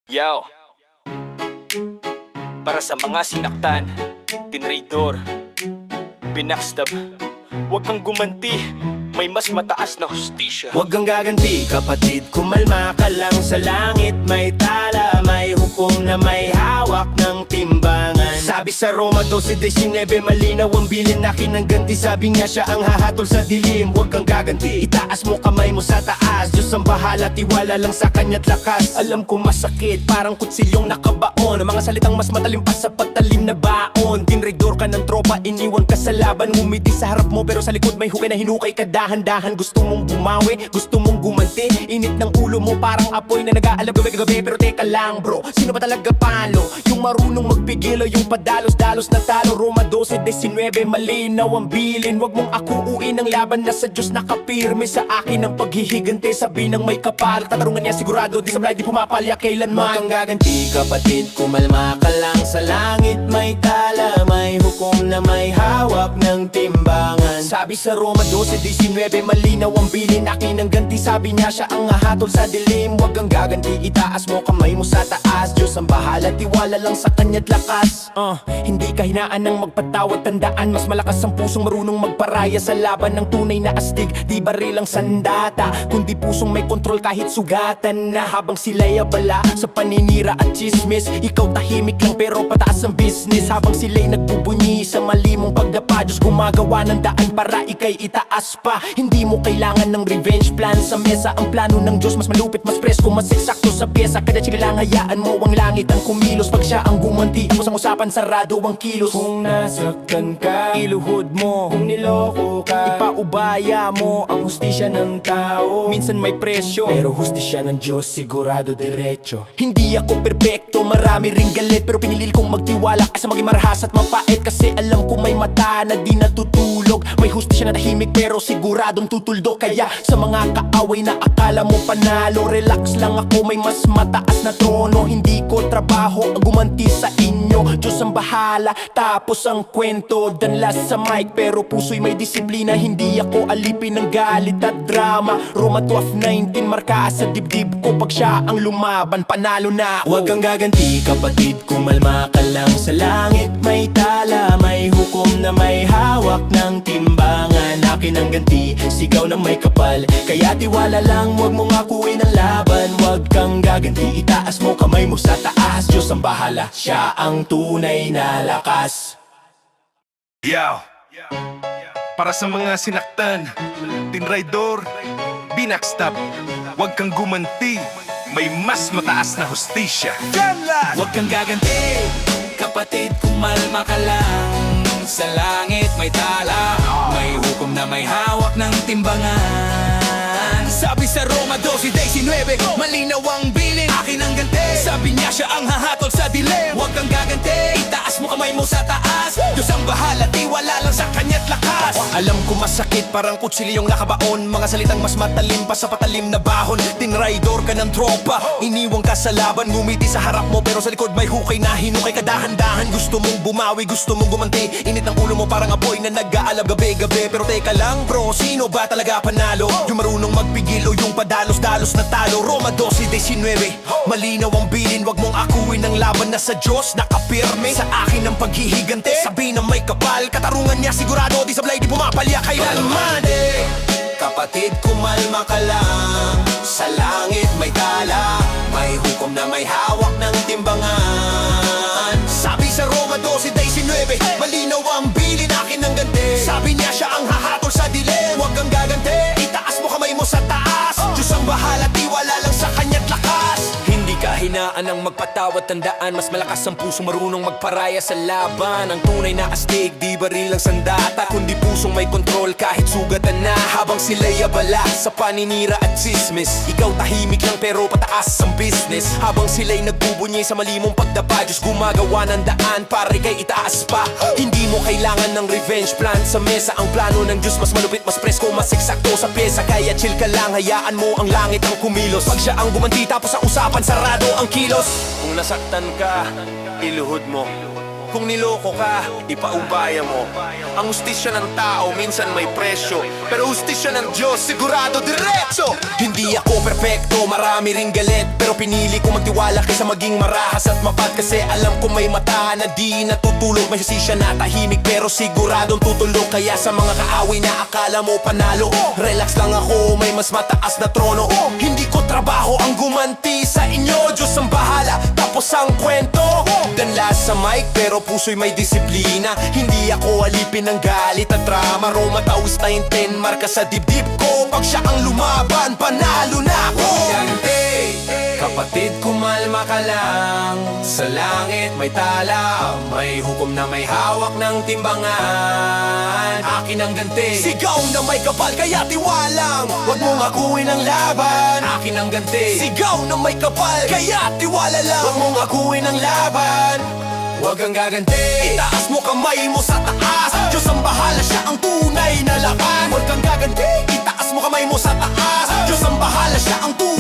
Yo, para sa mga sinaktan, tinraidor, binackstab, huwag kang gumanti, may mas mataas na hustisya. Huwag kang gaganti kapatid, kumalma ka lang. Sa langit may tala, may hukom na may hawak ng timbangan. Sabi sa Roma 12:19, malinaw ang bilin, akin ang ganti. Sabi nga siya ang hahatol sa dilim. Huwag kang gaganti, itaas mo kamay mo sa taas. Diyos ang bahala, tiwala lang sa kanya't lakas. Alam ko masakit, parang kutsilyong nakabaon, ang mga salitang mas matalim pa sa pagtalim na baon. Tinraidor ka ng tropa, iniwan ka sa laban. Ngumiti sa harap mo pero sa likod may hukay na hinukay ka dahan-dahan. Gusto mong bumawi, gusto mong gumanti. Init ng ulo mo parang apoy na nag-aalab gabi-gabi. Pero teka lang bro, sino ba talaga palo? Yung marunong magpigil o yung padalos-dalos na talo? Roma 12:19, malinaw ang bilin. Huwag mong akuuin ang laban na sa Diyos nakapirme. Sa akin ang paghihigante, sabi ng may kapal. Tatarungan niya sigurado, di sablay, di pumapalya kailanman. Huwag kang gaganti kapatid, kumalma ka lang. Sa langit may tala, may hukom na may hawak ng timbangan. Sabi sa Roma 12:19, malinaw ang bilin, akin ang ganti. Sabi niya siya ang hahatol sa dilim. Huwag kang gaganti, itaas mo kamay mo sa taas. Diyos ang bahala, tiwala lang sa kanya't lakas. Hindi kahinaan ng magpatawad, tandaan mas malakas ang pusong marunong magparaya sa laban ng tunay na astig. Di baril ang sandata, kundi pusong may kontrol kahit sugatan na. Habang sila'y abala sa paninira at chismis, ikaw tahimik lang pero pataas ang business. Habang sila'y nagbubunyi sa mali mong pagdapa, Diyos gumagawa ng daan para ikay itaas pa. Hindi mo kailangan ng revenge plan sa mesa. Ang plano ng Diyos mas malupit, mas presko, mas eksakto sa pyesa. Kada chika lang hayaan mo ang langit ang kumilos. Pag siya ang gumanti, mo sa usapan sarado ang kilos. Kung nasaktan ka, iluhod mo. Kung niloko ka, ipaubaya mo ang hustisya ng tao. Minsan may presyo, pero hustisya ng Diyos sigurado diretso. Hindi ako perpekto, marami ring galit, pero pinili kong magtiwala kaysa maging marahas at mapait. Kasi alam ko may mata na di natutulog. May hustisya na tahimik pero siguradong tutuldok. Kaya sa mga kaaway na akala mo panalo, relax lang ako, may mas mataas na trono. Hindi ko trabaho ang gumanti sa inyo, Diyos ang bahala. Tapos ang kwento, danlas sa mic pero puso'y may disiplina. Hindi ako alipin ng galit at drama. Roma 12:19, marka sa dibdib ko. Pag siya ang lumaban, panalo na ako. Huwag kang gaganti kapatid, kumalma ka lang. Sa langit may tala, may hukom na may hawak ng timbangan. Akin ang ganti, sigaw ng may kapal. Kaya tiwala lang, huwag mong akuin ang laban. Huwag kang gaganti, itaas mo kamay mo sa taas. Diyos ang bahala, siya ang tunay na lakas. Yo, para sa mga sinaktan, tinraidor, binackstab, huwag kang gumanti, may mas mataas na hustisya. Huwag kang gaganti, kapatid, kumalma ka lang. Sa langit may tala, may hukom na may hawak ng timbangan. Sabi sa Roma 12:19, malinaw ang bilin, akin ang ganti. Sabi niya siya ang hahatol sa dilim. Huwag kang gaganti, itaas mo kamay mo sa taas. Diyos ang bahala, tiwala lang sa kanya't lakas. Alam ko masakit, parang kutsilyong nakabaon. Mga salitang mas matalim pa sa patalim na bahon. Tinraidor ka ng tropa, iniwang ka sa laban. Ngumiti sa harap mo pero sa likod may hukay na hinukay ka dahan-dahan. Gusto mong bumawi, gusto mong gumanti. Init ng ulo mo parang apoy na nag-aalab gabi-gabi. Pero teka lang bro, sino ba talaga panalo? Yung marunong magpigil o yung padalos-dalos na talo? Roma 12:19, malinaw ang bilin. Huwag mong akuin ang laban na sa Diyos nakapirme. Sa akin ang paghihigante, sabi ng may kapal. Katarungan niya sigurado, di sablay, di pumapalya kailanman. Kapatid, kumalma ka lang. Sa langit may tala, may hukom na may hawak ng timbangan. Sabi sa Roma 12:19, malinaw ang bilin, akin ang ganti. Sabi niya siya ang hahatol sa dilim. Huwag kang gaganti, itaas mo kamay mo sa taas. Diyos ang bahala, tiwala lang sa kanya't lakas. Hindi kahinaan ang magpatawad, tandaan mas malakas ang pusong marunong magparaya sa laban. Ang tunay na astig, di baril ang sandata, kundi pusong may kontrol kahit sugatan na. Habang sila'y abala sa paninira at chismis, ikaw tahimik lang pero pataas ang business. Habang sila'y nagbubunyi sa mali mong pagdapa, Diyos gumagawa ng daan para ikay itaas pa. Hindi mo kailangan ng revenge plan sa mesa. Ang plano ng Diyos mas malupit, mas presko, mas eksakto sa pyesa. Kaya chill ka lang, hayaan mo ang langit ang kumilos. Pag siya ang gumanti tapos ang usapan sarado ang kilos. Kung nasaktan ka, iluhod mo. Kung niloko ka, ipaubaya mo. Ang hustisya ng tao minsan may presyo, pero hustisya ng Diyos sigurado diretso. Hindi ako perpekto, marami ring galit, pero pinili ko magtiwala kaysa maging marahas at mapad. Kasi alam ko may mata na di natutulog, may hustisya na tahimik pero siguradong tutulog. Kaya sa mga kaaway na akala mo panalo, relax lang ako, may mas mataas na trono. Hindi ko trabaho ang gumanti sa inyo, Diyos ang bahala, tapos ang kwento. Danla sa mic pero puso'y may disiplina. Hindi ako alipin ng galit at drama. Roma tawis 9-10, marka sa dibdib ko. Pag siya ang lumaban, panalo na ako. Kapatid, kumalma ka lang. Sa langit may tala, may hukom na may hawak ng timbangan. Akin ang ganti, sigaw na may kapal kaya tiwalang. Huwag mong akuin ang laban. Akin ang ganti, sigaw na may kapal kaya tiwala lang. Huwag mong akuin ang laban. Huwag kang gaganti, itaas mo kamay mo sa taas. Diyos ang bahala, siya ang tunay na laban. Huwag kang gaganti, itaas mo kamay mo sa taas. Diyos ang bahala, siya ang tunay